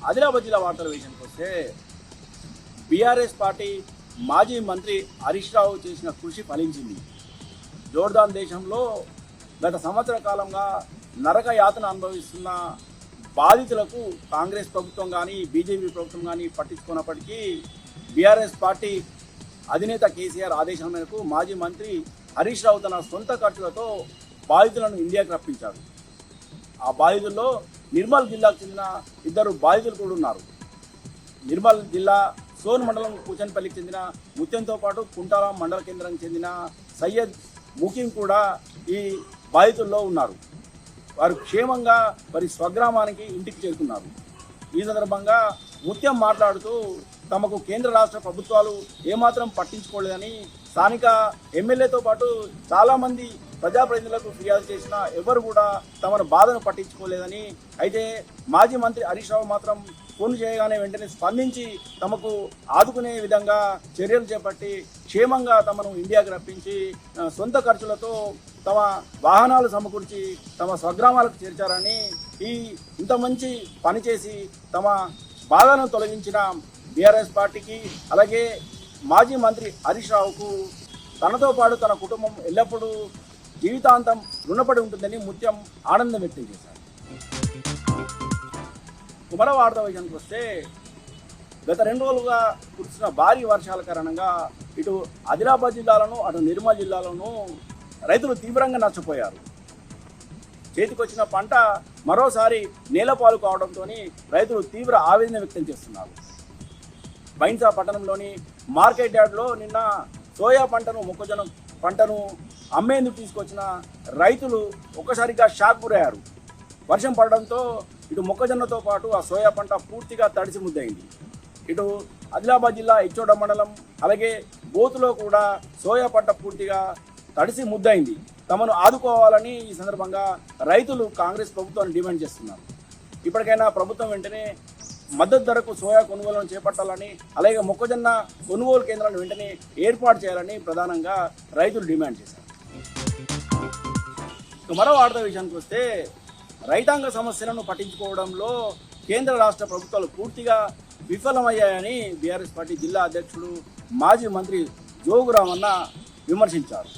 ఆదిలాబాద్ జిల్లా వార్తల విషయానికి వస్తే బీఆర్ఎస్ పార్టీ మాజీ మంత్రి హరీష్ రావు చేసిన కృషి ఫలించింది. జోర్దాన్ దేశంలో గత సంవత్సర కాలంగా నరక యాతన అనుభవిస్తున్న బాధితులకు కాంగ్రెస్ ప్రభుత్వం కానీ బీజేపీ ప్రభుత్వం కానీ పట్టించుకున్నప్పటికీ బీఆర్ఎస్ పార్టీ అధినేత కేసీఆర్ ఆదేశం మేరకు మాజీ మంత్రి హరీష్ రావు తన సొంత ఖర్చులతో బాధితులను ఇండియాకు రప్పించారు. ఆ బాధితుల్లో నిర్మల్ జిల్లాకు చెందిన 2 బాధితులు కూడా ఉన్నారు. నిర్మల్ జిల్లా సోన్ మండలం కూచన్పల్లికి చెందిన ముత్యంతో పాటు కుంటాల మండల కేంద్రానికి చెందిన సయ్యద్ ముఖీం కూడా ఈ బాధితుల్లో ఉన్నారు. వారు క్షేమంగా వారి స్వగ్రామానికి ఇంటికి చేరుకున్నారు. ఈ సందర్భంగా ముత్యం మాట్లాడుతూ తమకు కేంద్ర రాష్ట్ర ప్రభుత్వాలు ఏమాత్రం పట్టించుకోలేదని, స్థానిక ఎమ్మెల్యేతో పాటు చాలామంది ప్రజాప్రతినిధులకు ఫిర్యాదు చేసినా ఎవరు కూడా తమ బాధను పట్టించుకోలేదని, అయితే మాజీ మంత్రి హరీష్ రావు మాత్రం ఫోన్ చేయగానే వెంటనే స్పందించి తమకు ఆదుకునే విధంగా చర్యలు చేపట్టి క్షేమంగా తమను ఇండియాకు రప్పించి సొంత ఖర్చులతో తమ వాహనాలు సమకూర్చి తమ స్వగ్రామాలకు చేర్చారని, ఇంత మంచి పని చేసి తమ బాధను తొలగించిన బీఆర్ఎస్ పార్టీకి అలాగే మాజీ మంత్రి హరీష్ రావుకు తనతో పాటు తన కుటుంబం ఎల్లప్పుడూ జీవితాంతం రుణపడి ఉంటుందని ముత్యం ఆనందం వ్యక్తం చేశారు. కుమర వార్త విషయానికి వస్తే గత 2 రోజులుగా కురిసిన భారీ వర్షాల కారణంగా ఇటు ఆదిలాబాద్ జిల్లాలోనూ అటు నిర్మల్ జిల్లాలోనూ రైతులు తీవ్రంగా నష్టపోయారు. చేతికొచ్చిన పంట మరోసారి నేలపాలు కావడంతో రైతులు తీవ్ర ఆవేదన వ్యక్తం చేస్తున్నారు. బైన్సా పట్టణంలోని మార్కెట్ యార్డ్లో నిన్న సోయా పంటను మొక్కజొన్న పంటను అమ్మేందుకు తీసుకొచ్చిన రైతులు ఒక్కసారిగా షాక్ గురయ్యారు. వర్షం పడడంతో ఇటు మొక్కజొన్నతో పాటు ఆ సోయా పంట పూర్తిగా తడిసి ముద్దయింది. ఇటు ఆదిలాబాద్ జిల్లా ఇచ్చోడ మండలం అలాగే బోతులో కూడా సోయా పంట పూర్తిగా తడిసి ముద్దయింది. తమను ఆదుకోవాలని ఈ సందర్భంగా రైతులు కాంగ్రెస్ ప్రభుత్వాన్ని డిమాండ్ చేస్తున్నారు. ఇప్పటికైనా ప్రభుత్వం వెంటనే మద్దతు ధరకు సోయా కొనుగోలును చేపట్టాలని అలాగే మొక్కజొన్న కొనుగోలు కేంద్రాలను వెంటనే ఏర్పాటు చేయాలని ప్రధానంగా రైతులు డిమాండ్ చేశారు. మరో వార్త విషయానికి వస్తే రైతాంగ సమస్యలను పట్టించుకోవడంలో కేంద్ర రాష్ట్ర ప్రభుత్వాలు పూర్తిగా విఫలమయ్యాయని బీఆర్ఎస్ పార్టీ జిల్లా అధ్యక్షుడు మాజీ మంత్రి జోగురామన్న విమర్శించారు.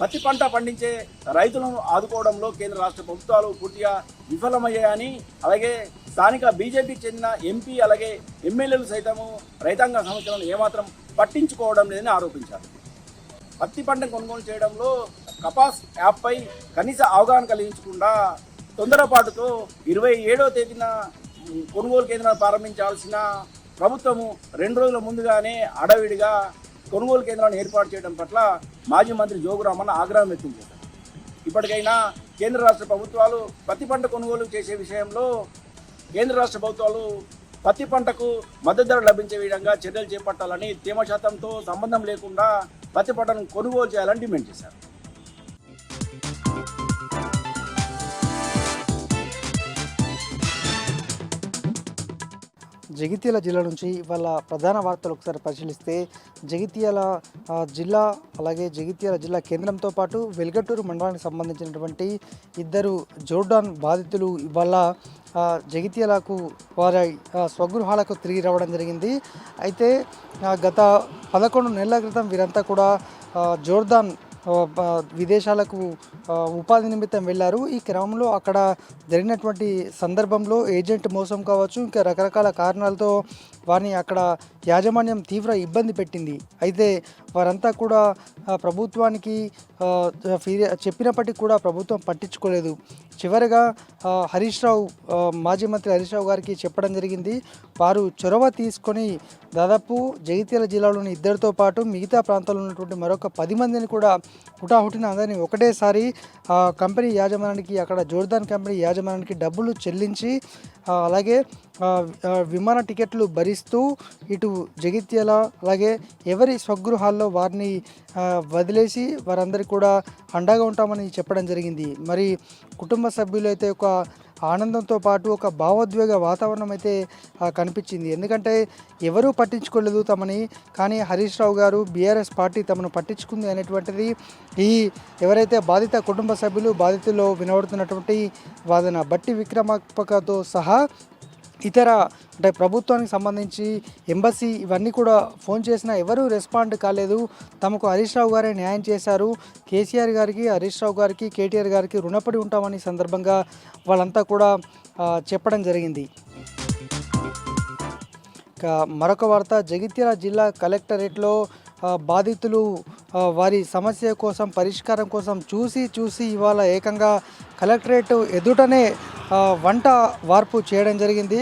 పత్తి పంట పండించే రైతులను ఆదుకోవడంలో కేంద్ర రాష్ట్ర ప్రభుత్వాలు పూర్తిగా విఫలమయ్యాయని అలాగే స్థానిక బీజేపీకి చెందిన ఎంపీ అలాగే ఎమ్మెల్యేలు సైతము రైతాంగ సమస్యలను ఏమాత్రం పట్టించుకోవడం లేదని ఆరోపించారు. పత్తి పంట కొనుగోలు చేయడంలో కపాస్ యాప్పై కనీస అవగాహన కలిగించకుండా తొందరపాటుతో 27వ తేదీన కొనుగోలు కేంద్రాలు ప్రారంభించాల్సిన ప్రభుత్వము 2 రోజుల ముందుగానే అడవిడిగా కొనుగోలు కేంద్రాలను ఏర్పాటు చేయడం పట్ల మాజీ మంత్రి జోగురామన్న ఆగ్రహం వ్యక్తం చేశారు. ఇప్పటికైనా కేంద్ర రాష్ట్ర ప్రభుత్వాలు పత్తి పంట కొనుగోలు చేసే విషయంలో కేంద్ర రాష్ట్ర ప్రభుత్వాలు పత్తి పంటకు మద్దతు ధర లభించే విధంగా చర్యలు చేపట్టాలని, తేమ శాతంతో సంబంధం లేకుండా పత్తి పంటను కొనుగోలు చేయాలని డిమాండ్ చేశారు. జగిత్యాల జిల్లా నుంచి ఇవాళ ప్రధాన వార్తలు ఒకసారి పరిశీలిస్తే జగిత్యాల జిల్లా అలాగే జగిత్యాల జిల్లా కేంద్రంతో పాటు వెల్గటూరు మండలానికి సంబంధించినటువంటి 2 జోర్డాన్ బాధితులు ఇవాళ జగిత్యాలకు వారి స్వగృహాలకు తిరిగి రావడం జరిగింది. అయితే గత 11 నెలల క్రితం వీరంతా కూడా జోర్దాన్ విదేశాలకు ఉపాధి నిమిత్తం వెళ్ళారు. ఈ క్రమంలో అక్కడ జరిగినటువంటి సందర్భంలో ఏజెంట్ మోసం కావచ్చు, ఇంకా రకరకాల కారణాలతో వారిని అక్కడ యాజమాన్యం తీవ్ర ఇబ్బంది పెట్టింది. అయితే వారంతా కూడా ప్రభుత్వానికి చెప్పినప్పటికీ కూడా ప్రభుత్వం పట్టించుకోలేదు. చివరిగా హరీష్ రావు మాజీ మంత్రి హరీష్ రావు గారికి చెప్పడం జరిగింది. వారు చొరవ తీసుకొని దాదాపు జగిత్యాల జిల్లాలోని 2తో పాటు మిగతా ప్రాంతాల్లో ఉన్నటువంటి మరొక 10 మందిని కూడా హుటాహుటిన అందరినీ ఒకటేసారి కంపెనీ యాజమాన్యానికి, అక్కడ జోర్దాన్ కంపెనీ యాజమాన్యానికి డబ్బులు చెల్లించి అలాగే విమాన టికెట్లు భరిస్తూ ఇటు జగిత్యాల అలాగే ఎవరి స్వగృహాల్లో వారిని వదిలేసి వారందరికీ కూడా అండగా ఉంటామని చెప్పడం జరిగింది. మరి కుటుంబ సభ్యులు అయితే ఒక ఆనందంతో పాటు ఒక భావోద్వేగ వాతావరణం అయితే కనిపించింది. ఎందుకంటే ఎవరూ పట్టించుకోలేదు తమని, కానీ హరీష్ రావు గారు బీఆర్ఎస్ పార్టీ తమను పట్టించుకుంది అనేటువంటిది ఈ ఎవరైతే బాధిత కుటుంబ సభ్యులు బాధితుల్లో వినబడుతున్నటువంటి వాదన. బట్టి విక్రమార్కతో సహా ఇతర అంటే ప్రభుత్వానికి సంబంధించి ఎంబసీ ఇవన్నీ కూడా ఫోన్ చేసినా ఎవరూ రెస్పాండ్ కాలేదు. తమకు హరీష్ రావు గారే న్యాయం చేశారు, కేసీఆర్ గారికి, హరీష్ రావు గారికి, కేటీఆర్ గారికి రుణపడి ఉంటామని సందర్భంగా వాళ్ళంతా కూడా చెప్పడం జరిగింది. మరొక వార్త, జగిత్యాల జిల్లా కలెక్టరేట్లో బాధితులు వారి సమస్య కోసం పరిష్కారం కోసం చూసి ఇవాళ ఏకంగా కలెక్టరేట్ ఎదుటనే వంట వార్పు చేయడం జరిగింది.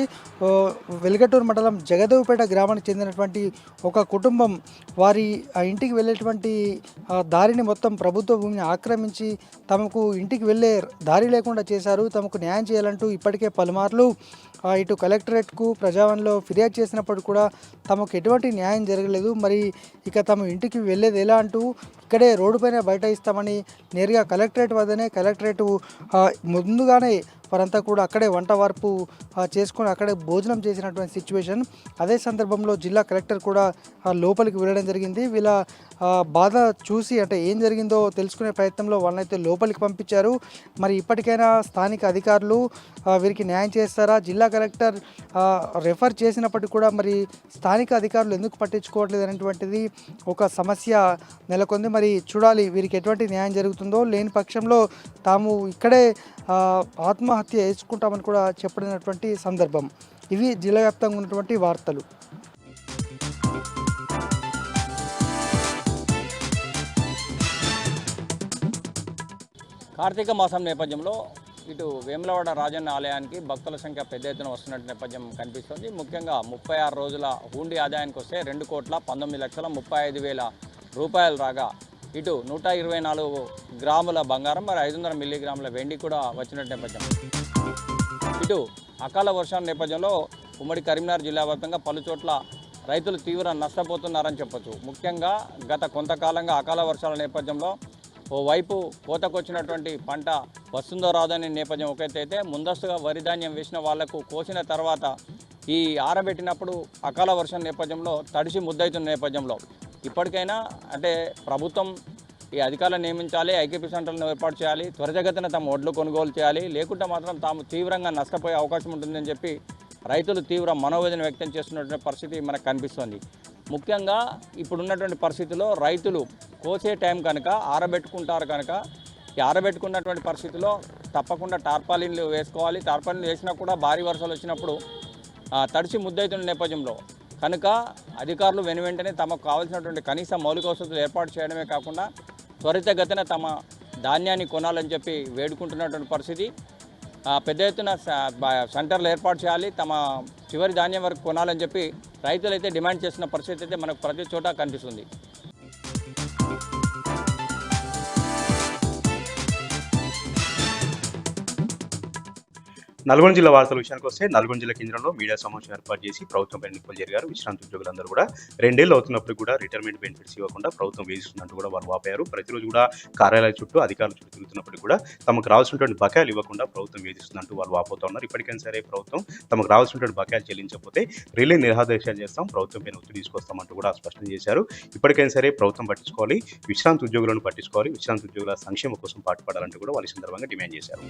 వెల్గటూరు మండలం జగదేవుపేట గ్రామానికి చెందినటువంటి ఒక కుటుంబం వారి ఇంటికి వెళ్ళేటువంటి దారిని మొత్తం ప్రభుత్వ భూమిని ఆక్రమించి తమకు ఇంటికి వెళ్ళే దారి లేకుండా చేశారు. తమకు న్యాయం చేయాలంటూ ఇప్పటికే పలుమార్లు ఇటు కలెక్టరేట్కు ప్రజావాణిలో ఫిర్యాదు చేసినప్పుడు కూడా తమకు ఎటువంటి న్యాయం జరగలేదు. మరి ఇక తమ ఇంటికి వెళ్ళేది ఎలా అంటూ ఇక్కడే రోడ్డుపైన బైఠాయిస్తామని నేరుగా కలెక్టరేట్ వద్దనే కలెక్టరేట్ ముందుగానే వారంతా కూడా అక్కడే వంట వార్పు చేసుకొని అక్కడే భోజనం చేసినటువంటి సిచ్యువేషన్. అదే సందర్భంలో జిల్లా కలెక్టర్ కూడా లోపలికి వెళ్ళడం జరిగింది. వీళ్ళ బాధ చూసి అంటే ఏం జరిగిందో తెలుసుకునే ప్రయత్నంలో వాళ్ళనైతే లోపలికి పంపించారు. మరి ఇప్పటికైనా స్థానిక అధికారులు వీరికి న్యాయం చేస్తారా? జిల్లా కలెక్టర్ రెఫర్ చేసినప్పటికీ కూడా మరి స్థానిక అధికారులు ఎందుకు పట్టించుకోవట్లేదు అనేటువంటిది ఒక సమస్య నెలకొంది. మరి చూడాలి వీరికి ఎటువంటి న్యాయం జరుగుతుందో. లేని పక్షంలో తాము ఇక్కడే ఆత్మహత్య చేసుకుంటామని కూడా చెప్పినటువంటి సందర్భం. ఇవి జిల్లా వ్యాప్తంగా ఉన్నటువంటి వార్తలు. కార్తీక మాసం నేపథ్యంలో ఇటు వేములవాడ రాజన్న ఆలయానికి భక్తుల సంఖ్య పెద్ద ఎత్తున వస్తున్నట్టు నేపథ్యం కనిపిస్తుంది. ముఖ్యంగా 36 రోజుల హుండీ ఆదాయానికి వస్తే 2,19,35,000 రూపాయలు రాగా ఇటు 124 గ్రాముల బంగారం మరి 500 మిల్లీగ్రాముల వెండి కూడా వచ్చినట్టు నేపథ్యం. ఇటు అకాల వర్షాల నేపథ్యంలో ఉమ్మడి కరీంనగర్ జిల్లా వ్యాప్తంగా పలు చోట్ల రైతులు తీవ్ర నష్టపోతున్నారని చెప్పొచ్చు. ముఖ్యంగా గత కొంతకాలంగా అకాల వర్షాల నేపథ్యంలో ఓవైపు కోతకొచ్చినటువంటి పంట వస్తుందో రాదనే నేపథ్యం ఒకటైతే ముందస్తుగా వరి ధాన్యం వేసిన వాళ్లకు కోసిన తర్వాత ఈ ఆరబెట్టినప్పుడు అకాల వర్షం నేపథ్యంలో తడిసి ముద్దవుతున్న నేపథ్యంలో ఇప్పటికైనా అంటే ప్రభుత్వం ఈ అధికారులను నియమించాలి, ఐకేపీ సెంటర్లను ఏర్పాటు చేయాలి, త్వరితగతిన తమ వడ్లు కొనుగోలు చేయాలి, లేకుంటే మాత్రం తాము తీవ్రంగా నష్టపోయే అవకాశం ఉంటుందని చెప్పి రైతులు తీవ్ర మనోవేదన వ్యక్తం చేస్తున్నటువంటి పరిస్థితి మనకు కనిపిస్తుంది. ముఖ్యంగా ఇప్పుడున్నటువంటి పరిస్థితుల్లో రైతులు కోసే టైం కనుక ఆరబెట్టుకుంటారు కనుక ఈ ఆరబెట్టుకున్నటువంటి పరిస్థితుల్లో తప్పకుండా టార్పాలిన్లు వేసుకోవాలి. టార్పాలిన్లు వేసినా కూడా భారీ వర్షాలు వచ్చినప్పుడు తడిసి ముద్దవుతున్న నేపథ్యంలో కనుక అధికారులు వెనువెంటనే తమకు కావాల్సినటువంటి కనీస మౌలిక వసతులు ఏర్పాటు చేయడమే కాకుండా త్వరితగతిన తమ ధాన్యాన్ని కొనాలని చెప్పి వేడుకుంటున్నటువంటి పరిస్థితి. పెద్ద ఎత్తున సెంటర్లు ఏర్పాటు చేయాలి, తమ చివరి ధాన్యం వరకు కొనాలని చెప్పి రైతులైతే డిమాండ్ చేస్తున్న పరిస్థితి అయితే మనకు ప్రతి చోట కనిపిస్తుంది. నల్గొండ జిల్లా వార్తల విషయానికి వస్తే నల్గొండ జిల్లా కేంద్రంలో మీడియా సమావేశం ఏర్పాటు చేసి ప్రభుత్వంపై నిప్పులు జరిగారు. విశ్రాంతి ఉద్యోగులందరూ కూడా 2 ఏళ్ళు అవుతున్నప్పుడు కూడా రిటైర్మెంట్ బెనిఫిట్స్ ఇవ్వకుండా ప్రభుత్వం వేధిస్తున్నట్టు కూడా వాళ్ళు వాపారు. ప్రతిరోజు కూడా కార్యాలయాల చుట్టూ అధికారుల చుట్టూ తిరుగుతున్నప్పుడు కూడా తమకు రావాల్సినటువంటి బకాయిలు ఇవ్వకుండా ప్రభుత్వం వేధిస్తున్నట్టు వాళ్ళు వాపోతా ఉన్నారు. ఇప్పటికైనా సరే ప్రభుత్వం తమకు రావాల్సినటువంటి బకాయిలు చెల్లించకపోతే రిలే నిరాదేశాలు చేస్తాం, ప్రభుత్వం పైన ఒత్తిడి తీసుకొస్తామంటూ కూడా స్పష్టం చేశారు. ఇప్పటికైనా సరే ప్రభుత్వం పట్టించుకోవాలి, విశ్రాంతి ఉద్యోగులను పట్టించుకోవాలి, విశ్రాంతి ఉద్యోగుల సంక్షేమ కోసం పాటుపడాలంటూ కూడా వాళ్ళు సందర్భంగా డిమాండ్ చేశారు.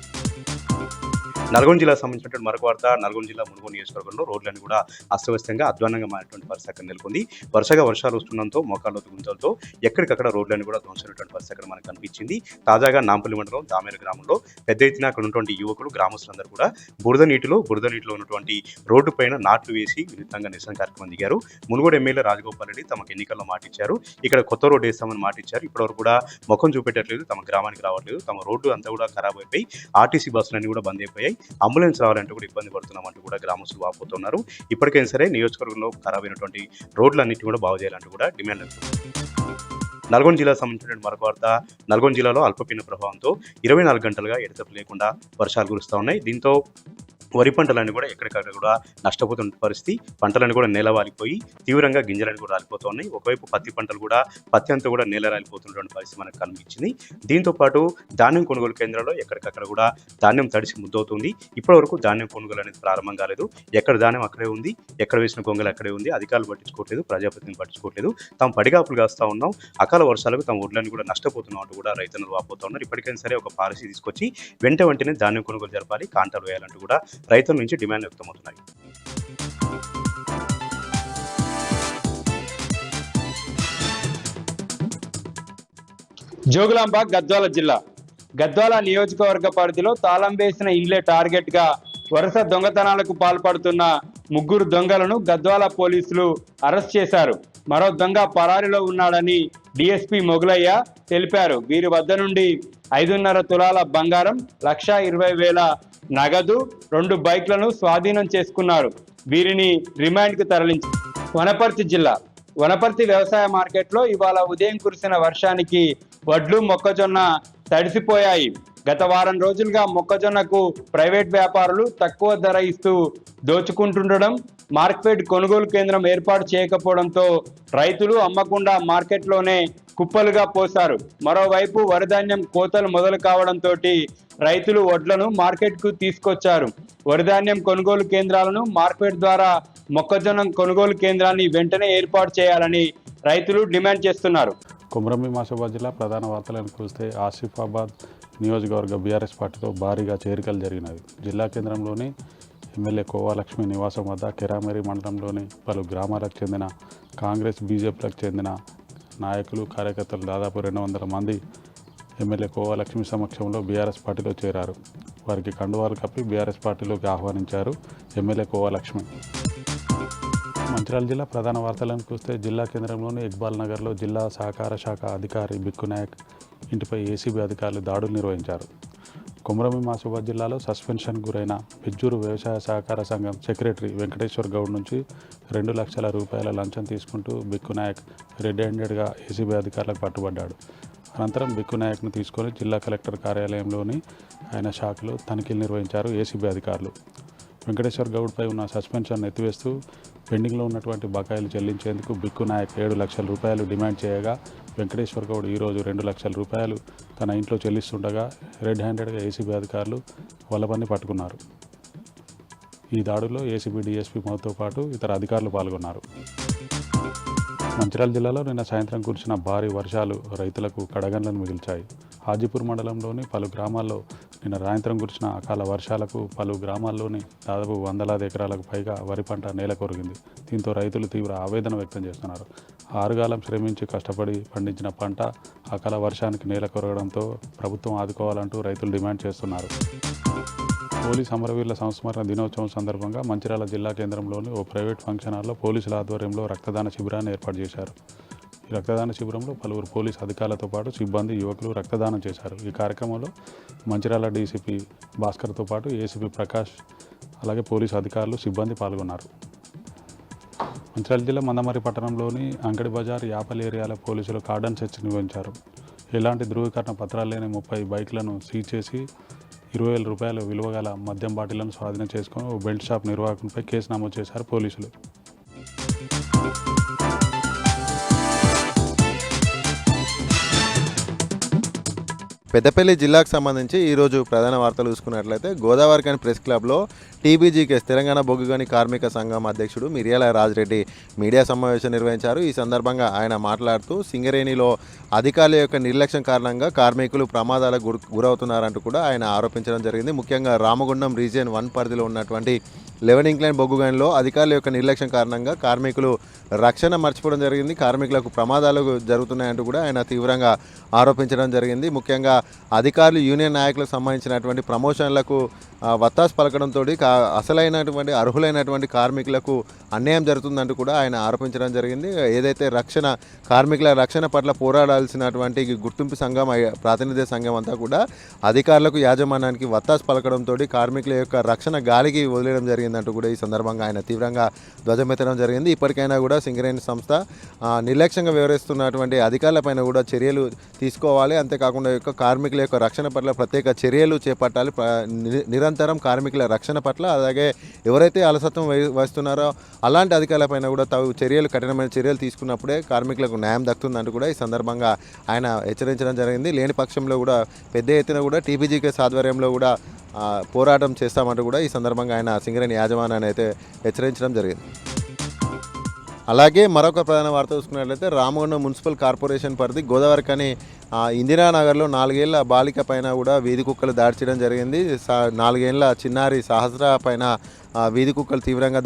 నల్గొండ జిల్లా సంబంధించినటువంటి మరొక వార్త, నల్గొండ జిల్లా మునుగోడు నియోజకవర్గంలో రోడ్లన్నీ కూడా అస్తవ్యస్తంగా అధ్వానంగా మారినటువంటి పరిస్థితి అక్కడ నెలకొంది. వరుసగా వర్షాలు వస్తుండడంతో మోకాళ్ళ గుంతలతో ఎక్కడికక్కడ రోడ్లన్నీ కూడా ధ్వంసమైనటువంటి పరిస్థితి అక్కడ మనకు కనిపించింది. తాజాగా నాంపల్లి మండలం దామేర గ్రామంలో పెద్ద ఎత్తున అక్కడ ఉన్నటువంటి యువకులు గ్రామస్తులందరూ కూడా బురద నీటిలో ఉన్నటువంటి రోడ్డు పైన నాట్లు వేసి వినూత్నంగా నిరసన కార్యక్రమం దిగారు. మునుగోడు ఎమ్మెల్యే రాజగోపాల్ రెడ్డి తమకు ఎన్నికల్లో మాటిచ్చారు, ఇక్కడ కొత్త రోడ్డు వేస్తామని మాటిచ్చారు. ఇప్పటివరకు కూడా ముఖం చూపెట్టట్లేదు, తమ గ్రామానికి రావట్లేదు, తమ రోడ్డు అంతా కూడా ఖరాబ్ అయిపోయి ఆర్టీసీ బస్సులన్నీ కూడా బంద్ అయిపోయాయి, అంబులెన్స్ రావాలంటే కూడా ఇబ్బంది పడుతున్నామంటూ కూడా గ్రామస్తులు వాపోతున్నారు. ఇప్పటికైనా సరే నియోజకవర్గంలో ఖరాబ్ అయినటువంటి రోడ్లన్నింటినీ కూడా బాగు చేయాలంటూ కూడా డిమాండ్ అవుతుంది. నల్గొండ జిల్లా సంబంధించినటువంటి మరొక వార్త, నల్గొండ జిల్లాలో అల్పపీడన ప్రభావంతో 24 గంటలుగా ఎడతెరిపి లేకుండా వర్షాలు కురుస్తూ ఉన్నాయి. దీంతో వరి పంటలన్నీ కూడా ఎక్కడికక్కడ కూడా నష్టపోతున్న పరిస్థితి. పంటలన్నీ కూడా నేల వాలిపోయి తీవ్రంగా గింజలన్నీ కూడా రాలిపోతూ ఉన్నాయి. ఒకవైపు పత్తి పంటలు కూడా పత్తి అంతా కూడా నేల రాలిపోతున్నటువంటి పరిస్థితి మనకు కనిపించింది. దీంతో పాటు ధాన్యం కొనుగోలు కేంద్రాల్లో ఎక్కడికక్కడ కూడా ధాన్యం తడిసి ముద్దవుతుంది. ఇప్పటివరకు ధాన్యం కొనుగోలు అనేది ప్రారంభం కాలేదు. ఎక్కడ ధాన్యం అక్కడే ఉంది, ఎక్కడ వేసిన గొంగలు అక్కడే ఉంది. అధికారులు పట్టించుకోవట్లేదు, ప్రజాప్రతినిధులు పట్టించుకోవట్లేదు. తాము పడిగాపులు కాస్తా ఉన్నాం, అకాల వర్షాలకు తమ ఒడ్లన్నీ కూడా నష్టపోతున్నాం అంటూ కూడా రైతులు వాపోతా ఉన్నారు. ఇప్పటికైనా సరే ఒక పాలసీ తీసుకొచ్చి వెంటనే ధాన్యం కొనుగోలు జరపాలి, కాంటాలు వేయాలంటూ కూడా రైతుల నుంచి డిమాండ్ వ్యక్తమవుతున్నాయి. జోగులాంబ గద్వాల జిల్లా గద్వాల నియోజకవర్గ పరిధిలో తాళం వేసిన ఇండ్లే టార్గెట్గా వరుస దొంగతనాలకు పాల్పడుతున్న 3 దొంగలను గద్వాల పోలీసులు అరెస్ట్ చేశారు. మరో దొంగ పరారీలో ఉన్నాడని డిఎస్పీ మొగలయ్య తెలిపారు. వీరి వద్ద నుండి 5.5 తులాల బంగారం, 1,20,000 నగదు, 2 బైక్లను స్వాధీనం చేసుకున్నారు. వీరిని రిమాండ్కు తరలించారు. వనపర్తి జిల్లా వనపర్తి వ్యవసాయ మార్కెట్లో ఇవాళ ఉదయం కురిసిన వర్షానికి వడ్లు, మొక్కజొన్న తడిసిపోయాయి. గత వారం రోజులుగా మొక్కజొన్నకు ప్రైవేట్ వ్యాపారులు తక్కువ ధర ఇస్తూ దోచుకుంటుండడం, మార్కెట్ కొనుగోలు కేంద్రం ఏర్పాటు చేయకపోవడంతో రైతులు అమ్మకుండా మార్కెట్లోనే కుప్పలుగా పోశారు. మరోవైపు వరిధాన్యం కోతలు మొదలు కావడంతో రైతులు వడ్లను మార్కెట్కు తీసుకొచ్చారు. వరిధాన్యం కొనుగోలు కేంద్రాలను మార్కెట్ ద్వారా మొక్కజొన్న కొనుగోలు కేంద్రాన్ని వెంటనే ఏర్పాటు చేయాలని రైతులు డిమాండ్ చేస్తున్నారు. కొమరంభీం ఆసిఫాబాద్ జిల్లా ప్రధాన వార్తలను చూస్తే ఆసిఫాబాద్ నియోజకవర్గ బీఆర్ఎస్ పార్టీతో భారీగా చేరికలు జరిగినవి. జిల్లా కేంద్రంలోని ఎమ్మెల్యే కోవాలక్ష్మి నివాసం వద్ద కెరామెరి మండలంలోని పలు గ్రామాలకు చెందిన కాంగ్రెస్, బీజేపీలకు చెందిన నాయకులు, కార్యకర్తలు దాదాపు 200 మంది ఎమ్మెల్యే కోవాలక్ష్మి సమక్షంలో బీఆర్ఎస్ పార్టీలో చేరారు. వారికి కండువాలు కప్పి బీఆర్ఎస్ పార్టీలోకి ఆహ్వానించారు ఎమ్మెల్యే కోవాలక్ష్మి. మంచిర్యాల జిల్లా ప్రధాన వార్తలను చూస్తే జిల్లా కేంద్రంలోని ఇక్బాల్ నగర్లో జిల్లా సహకార శాఖ అధికారి బిక్కు నాయక్ ఇంటిపై ఏసీబీ అధికారులు దాడులు నిర్వహించారు. కొమరంభీం ఆసిఫాబాద్ జిల్లాలో సస్పెన్షన్ గురైన బెజ్జూరు వ్యవసాయ సహకార సంఘం సెక్రటరీ వెంకటేశ్వర్ గౌడ్ నుంచి 2 లక్షల రూపాయల లంచం తీసుకుంటూ బిక్కు నాయక్ రెడ్ హ్యాండెడ్గా ఏసీబీ అధికారులకు పట్టుబడ్డాడు. అనంతరం బిక్కు నాయక్ను తీసుకొని జిల్లా కలెక్టర్ కార్యాలయంలోని ఆయన శాఖలో తనిఖీలు నిర్వహించారు ఏసీబీ అధికారులు. వెంకటేశ్వర్ గౌడ్పై ఉన్న సస్పెన్షన్ ఎత్తివేస్తూ పెండింగ్లో ఉన్నటువంటి బకాయిలు చెల్లించేందుకు బిక్కు నాయక్ 7 లక్షల రూపాయలు డిమాండ్ చేయగా వెంకటేశ్వర్ గౌడ్ ఈరోజు 2 లక్షల రూపాయలు తన ఇంట్లో చెల్లిస్తుండగా రెడ్ హ్యాండెడ్గా ఏసీబీ అధికారులు వల్లభన్ని పట్టుకున్నారు. ఈ దాడుల్లో ఏసీబీ డీఎస్పీ మోతో పాటు ఇతర అధికారులు పాల్గొన్నారు. మంచిర్యాల జిల్లాలో నిన్న సాయంత్రం కురిసిన భారీ వర్షాలు రైతులకు కడగండ్లను మిగిల్చాయి. హాజీపూర్ మండలంలోని పలు గ్రామాల్లో నిన్న సాయంత్రం కురిసిన అకాల వర్షాలకు పలు గ్రామాల్లోని దాదాపు 100 ఎకరాలకు పైగా వరి పంట నేల కొరిగింది. దీంతో రైతులు తీవ్ర ఆవేదన వ్యక్తం చేస్తున్నారు. ఆరుగాలం శ్రమించి కష్టపడి పండించిన పంట అకాల వర్షానికి నేల కొరగడంతో ప్రభుత్వం ఆదుకోవాలంటూ రైతులు డిమాండ్ చేస్తున్నారు. పోలీస్ అమరవీరుల సంస్మరణ దినోత్సవం సందర్భంగా మంచిర్యాల జిల్లా కేంద్రంలోని ఓ ప్రైవేట్ ఫంక్షన్ హాల్లో పోలీసుల ఆధ్వర్యంలో రక్తదాన శిబిరాన్ని ఏర్పాటు చేశారు. ఈ రక్తదాన శిబిరంలో పలువురు పోలీస్ అధికారులతో పాటు సిబ్బంది, యువకులు రక్తదానం చేశారు. ఈ కార్యక్రమంలో మంచిర్యాల డీసీపీ భాస్కర్తో పాటు ఏసీపీ ప్రకాష్, అలాగే పోలీసు అధికారులు, సిబ్బంది పాల్గొన్నారు. మంచిర్యాల జిల్లా మందమరి పట్టణంలోని అంగడి బజార్, యాపల్ ఏరియాల పోలీసులు కార్డన్ సెర్చ్ నిర్వహించారు. ఎలాంటి ధృవీకరణ పత్రాలు లేని 30 బైక్లను సీజ్ చేసి 20,000 రూపాయల విలువగల మద్యం బాటిళ్లను స్వాధీనం చేసుకుని ఓ బెల్ట్ షాప్ నిర్వాహకునిపై కేసు నమోదు చేశారు పోలీసులు. పెద్దపల్లి జిల్లాకు సంబంధించి ఈరోజు ప్రధాన వార్తలు చూసుకున్నట్లయితే గోదావరిఖని ప్రెస్ క్లబ్లో టీబీజీకేఎస్ తెలంగాణ బొగ్గుగని కార్మిక సంఘం అధ్యక్షుడు మిర్యాల రాజిరెడ్డి మీడియా సమావేశం నిర్వహించారు. ఈ సందర్భంగా ఆయన మాట్లాడుతూ సింగరేణిలో అధికారుల యొక్క నిర్లక్ష్యం కారణంగా కార్మికులు ప్రమాదాలకు గురవుతున్నారంటూ కూడా ఆయన ఆరోపించడం జరిగింది. ముఖ్యంగా రామగుండం రీజియన్ 1 పరిధిలో ఉన్నటువంటి 11 ఇంక్లైన్ బొగ్గుగనిలో అధికారుల యొక్క నిర్లక్ష్యం కారణంగా కార్మికులు రక్షణ మర్చిపోవడం జరిగింది. కార్మికులకు ప్రమాదాలు జరుగుతున్నాయంటూ కూడా ఆయన తీవ్రంగా ఆరోపించడం జరిగింది. ముఖ్యంగా అధికారులు, యూనియన్ నాయకులకు సంబంధించినటువంటి ప్రమోషన్లకు వత్తాసు పలకడంతో అసలైనటువంటి అర్హులైనటువంటి కార్మికులకు అన్యాయం జరుగుతుందంటూ కూడా ఆయన ఆరోపించడం జరిగింది. ఏదైతే కార్మికుల రక్షణ పట్ల పోరాడాల్సినటువంటి గుర్తింపు సంఘం, ప్రాతినిధ్య సంఘం అంతా కూడా అధికారులకు, యాజమాన్యానికి వత్తాసు పలకడంతో కార్మికుల యొక్క రక్షణ గాలికి వదిలేయడం జరిగిందంటూ కూడా ఈ సందర్భంగా ఆయన తీవ్రంగా ధ్వజమెత్తడం జరిగింది. ఇప్పటికైనా కూడా సింగరేణి సంస్థ నిర్లక్ష్యంగా వ్యవహరిస్తున్నటువంటి అధికారులపైన కూడా చర్యలు తీసుకోవాలి. అంతేకాకుండా యొక్క కార్మికుల యొక్క రక్షణ పట్ల ప్రత్యేక చర్యలు చేపట్టాలి. నిరంతరం కార్మికుల రక్షణ పట్ల, అలాగే ఎవరైతే అలసత్వం వహిస్తున్నారో అలాంటి అధికారులపైన కూడా కఠినమైన చర్యలు తీసుకున్నప్పుడే కార్మికులకు న్యాయం దక్కుతుందంటూ కూడా ఈ సందర్భంగా ఆయన హెచ్చరించడం జరిగింది. లేని పక్షంలో కూడా పెద్ద ఎత్తున కూడా టీబీజీకేఎస్ ఆధ్వర్యంలో కూడా పోరాటం చేస్తామంటూ కూడా ఈ సందర్భంగా ఆయన సింగరేణి యాజమాన్యాన్ని అయితే హెచ్చరించడం జరిగింది. అలాగే మరొక ప్రధాన వార్త చూసుకున్నట్లయితే రామగుండం మున్సిపల్ కార్పొరేషన్ పరిధి గోదావరిఖని ఇందిరానగర్లో 4 ఏళ్ల బాలిక పైన కూడా వీధి కుక్కలు దాడి చేయడం జరిగింది. 4 ఏళ్ల చిన్నారి సహస్ర పైన వీధి కుక్కలు తీవ్రంగా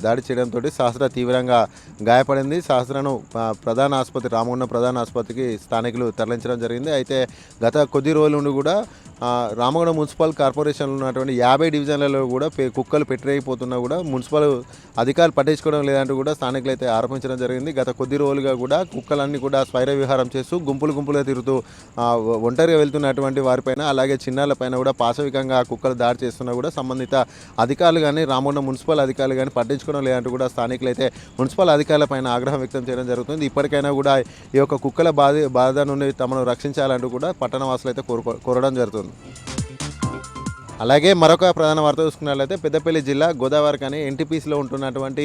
దాడి చేయడంతో సహస్ర తీవ్రంగా గాయపడింది. సహస్రను ప్రధాన ఆసుపత్రి రామగుండం ప్రధాన ఆసుపత్రికి స్థానికులు తరలించడం జరిగింది. అయితే గత కొద్ది రోజుల నుండి కూడా రామగుండం మున్సిపల్ కార్పొరేషన్లో ఉన్నటువంటి 50 డివిజన్లలో కూడా కుక్కలు పెట్టిరైపోతున్నా కూడా మున్సిపల్ అధికారులు పట్టించుకోవడం లేదంటూ కూడా స్థానికులు అయితే ఆరోపించడం జరిగింది. గత కొద్ది రోజులుగా కూడా కుక్కలన్నీ కూడా స్వైర విహారం చేస్తూ గుంపులుగా తిరుగుతూ ఒంటరిగా వెళ్తున్నటువంటి వారిపైన అలాగే చిన్నారులపైన కూడా పాశవికంగా కుక్కలు దాడి చేస్తున్నా కూడా సంబంధిత అధికారులు కానీ రామగుండం మున్సిపల్ అధికారులు కానీ పట్టించుకోవడం లేదంటూ కూడా స్థానికులు అయితే మున్సిపల్ అధికారులపైన ఆగ్రహం వ్యక్తం చేయడం జరుగుతుంది. ఇప్పటికైనా కూడా ఈ యొక్క కుక్కల బాధ నుండి తమను రక్షించాలంటూ కూడా పట్టణ వాసులు అయితే కోరడం జరుగుతుంది. అలాగే మరొక ప్రధాన వార్త చూసుకున్నట్లయితే పెద్దపల్లి జిల్లా గోదావరి కానీ ఎన్టీపీసీలో ఉంటున్నటువంటి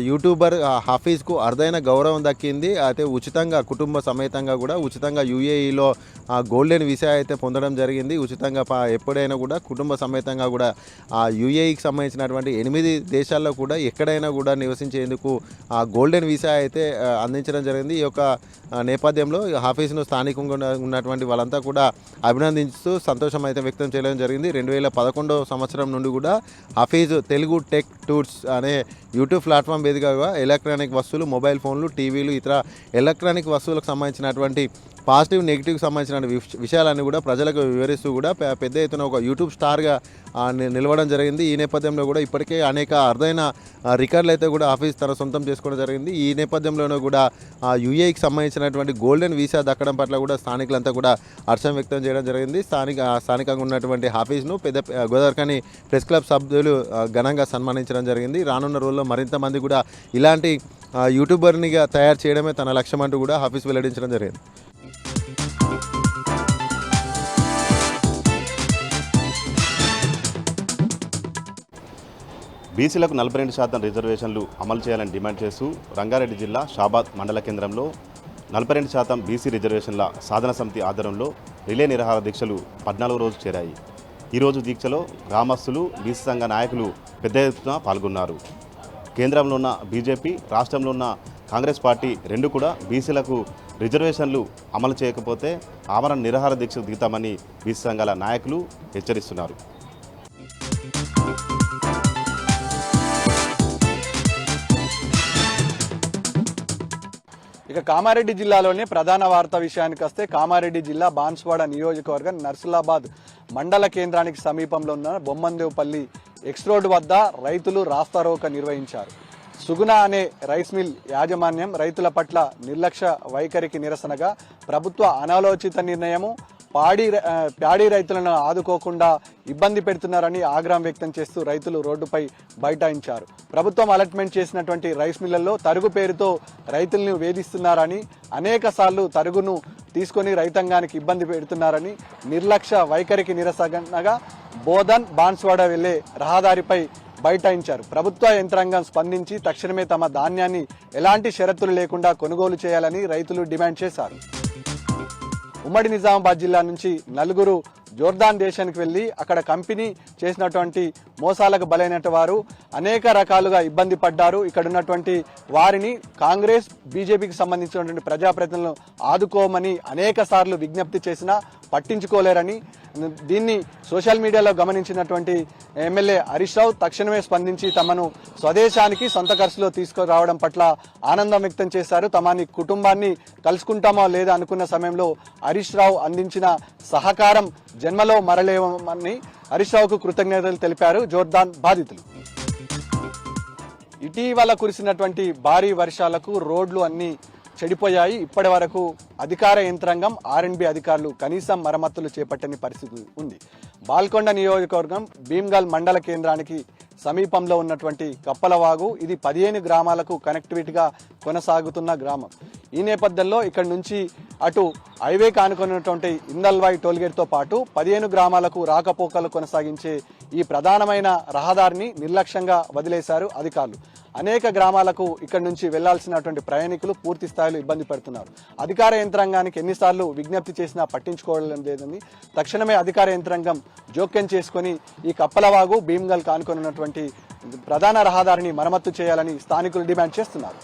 యూట్యూబర్ హఫీజ్కు అరుదైన గౌరవం దక్కింది. అయితే ఉచితంగా కుటుంబ సమేతంగా కూడా ఉచితంగా యూఏఈలో గోల్డెన్ వీసా అయితే పొందడం జరిగింది. ఉచితంగా ఎప్పుడైనా కూడా కుటుంబ సమేతంగా కూడా యూఏఈకి సంబంధించినటువంటి 8 దేశాల్లో కూడా ఎక్కడైనా కూడా నివసించేందుకు గోల్డెన్ వీసా అయితే అందించడం జరిగింది. ఈ యొక్క నేపథ్యంలో హఫీజ్ను స్థానికంగా ఉన్నటువంటి వాళ్ళంతా కూడా అభినందిస్తూ సంతోషం అయితే వ్యక్తం చేయడం జరిగింది. 2011 సంవత్సరం నుండి కూడా హఫీజ్ తెలుగు టెక్ టూర్స్ అనే యూట్యూబ్ ప్లాట్ఫామ్ వేదికగా ఎలక్ట్రానిక్ వస్తువులు, మొబైల్ ఫోన్లు, టీవీలు, ఇతర ఎలక్ట్రానిక్ వస్తువులకు సంబంధించినటువంటి పాజిటివ్ నెగిటివ్కి సంబంధించిన విషయాలన్నీ కూడా ప్రజలకు వివరిస్తూ కూడా పెద్ద ఎత్తున ఒక యూట్యూబ్ స్టార్గా నిలవడం జరిగింది. ఈ నేపథ్యంలో కూడా ఇప్పటికే అనేక అరుదైన రికార్డులు అయితే కూడా ఆఫీస్ తన సొంతం చేసుకోవడం జరిగింది. ఈ నేపథ్యంలోనూ కూడా యూఏఈకి సంబంధించినటువంటి గోల్డెన్ వీసా దక్కడం పట్ల కూడా స్థానికులంతా కూడా హర్షం వ్యక్తం చేయడం జరిగింది. స్థానికంగా ఉన్నటువంటి ఆఫీస్ను గోదావరిఖని ప్రెస్ క్లబ్ సభ్యులు ఘనంగా సన్మానించడం జరిగింది. రానున్న రోజుల్లో మరింత మంది కూడా ఇలాంటి యూట్యూబర్నిగా తయారు చేయడమే తన లక్ష్యం అంటూ కూడా ఆఫీస్ వెల్లడించడం జరిగింది. బీసీలకు 42% రిజర్వేషన్లు అమలు చేయాలని డిమాండ్ చేస్తూ రంగారెడ్డి జిల్లా షాబాద్ మండల కేంద్రంలో 42% బీసీ రిజర్వేషన్ల సాధన సమితి ఆధ్వర్యంలో రిలే నిరాహార దీక్షలు 14వ రోజు చేరాయి. ఈరోజు దీక్షలో గ్రామస్తులు, బీసీ సంఘ నాయకులు పెద్ద ఎత్తున పాల్గొన్నారు. కేంద్రంలో ఉన్న బీజేపీ, రాష్ట్రంలో ఉన్న కాంగ్రెస్ పార్టీ రెండు కూడా బీసీలకు రిజర్వేషన్లు అమలు చేయకపోతే ఆమరణ నిరాహార దీక్షకు దిగుతామని బీసీ సంఘాల నాయకులు హెచ్చరిస్తున్నారు. ఇక కామారెడ్డి జిల్లాలోని ప్రధాన వార్తా విషయానికి వస్తే కామారెడ్డి జిల్లా బాన్స్వాడ నియోజకవర్గం నర్సులాబాద్ మండల కేంద్రానికి సమీపంలో ఉన్న బొమ్మందేవుపల్లి ఎక్స్ రోడ్ వద్ద రైతులు రాస్తారోక నిర్వహించారు. సుగుణ అనే రైస్ మిల్ యాజమాన్యం రైతుల పట్ల నిర్లక్ష్య వైఖరికి నిరసనగా ప్రభుత్వ అనాలోచిత నిర్ణయము ప్యాడీ రైతులను ఆదుకోకుండా ఇబ్బంది పెడుతున్నారని ఆగ్రహం వ్యక్తం చేస్తూ రైతులు రోడ్డుపై బైఠాయించారు. ప్రభుత్వం అలాట్మెంట్ చేసినటువంటి రైస్ మిల్లల్లో తరుగు పేరుతో రైతులను వేధిస్తున్నారని, అనేక సార్లు తరుగును తీసుకొని రైతాంగానికి ఇబ్బంది పెడుతున్నారని నిర్లక్ష్య వైఖరికి నిరసనగా బోధన్ బాన్స్వాడ వెళ్లే రహదారిపై బైఠాయించారు. ప్రభుత్వ యంత్రాంగం స్పందించి తక్షణమే తమ ధాన్యాన్ని ఎలాంటి షరతులు లేకుండా కొనుగోలు చేయాలని రైతులు డిమాండ్ చేశారు. ఉమ్మడి నిజామాబాద్ జిల్లా నుంచి 4 జోర్దాన్ దేశానికి వెళ్లి అక్కడ కంపెనీ చేసినటువంటి మోసాలకు బలైనటువంటి వారు అనేక రకాలుగా ఇబ్బంది పడ్డారు. ఇక్కడ ఉన్నటువంటి వారిని కాంగ్రెస్, బీజేపీకి సంబంధించినటువంటి ప్రజాప్రతినిధులను ఆదుకోమని అనేక సార్లు విజ్ఞప్తి చేసినా పట్టించుకోలేరని, దీన్ని సోషల్ మీడియాలో గమనించినటువంటి ఎమ్మెల్యే హరీష్ రావు తక్షణమే స్పందించి తమను స్వదేశానికి సొంత ఖర్చులో తీసుకురావడం పట్ల ఆనందం వ్యక్తం చేశారు. తమని కుటుంబాన్ని కలుసుకుంటామో లేదా అనుకున్న సమయంలో హరీష్ రావు అందించిన సహకారం జన్మలో మరలేమని హరీష్ రావుకు కృతజ్ఞతలు తెలిపారు జోర్దాన్ బాధితులు. ఇటీవల కురిసినటువంటి భారీ వర్షాలకు రోడ్లు అన్ని చెడిపోయాయి. ఇప్పటి వరకు అధికార యంత్రాంగం, ఆర్ఎండ్బి అధికారులు కనీసం మరమ్మతులు చేపట్టని పరిస్థితి ఉంది. బాల్కొండ నియోజకవర్గం భీమ్గల్ మండల కేంద్రానికి సమీపంలో ఉన్నటువంటి కప్పలవాగు ఇది 15 గ్రామాలకు కనెక్టివిటీగా కొనసాగుతున్న గ్రామం. ఈ నేపథ్యంలో ఇక్కడ నుంచి అటు హైవే కానుకున్నటువంటి ఇందల్వాయి టోల్గేట్తో పాటు 15 గ్రామాలకు రాకపోకలు కొనసాగించే ఈ ప్రధానమైన రహదారిని నిర్లక్ష్యంగా వదిలేశారు అధికారులు. అనేక గ్రామాలకు ఇక్కడి నుంచి వెళ్లాల్సినటువంటి ప్రయాణికులు పూర్తి స్థాయిలో ఇబ్బంది పడుతున్నారు. అధికార యంత్రాంగానికి ఎన్నిసార్లు విజ్ఞప్తి చేసినా పట్టించుకోవడం లేదని తక్షణమే అధికార యంత్రాంగం జోక్యం చేసుకుని ఈ కప్పలవాగు, భీమ్గల్ కానుకొనున్నటువంటి ప్రధాన రహదారిని మరమ్మతు చేయాలని స్థానికులు డిమాండ్ చేస్తున్నారు.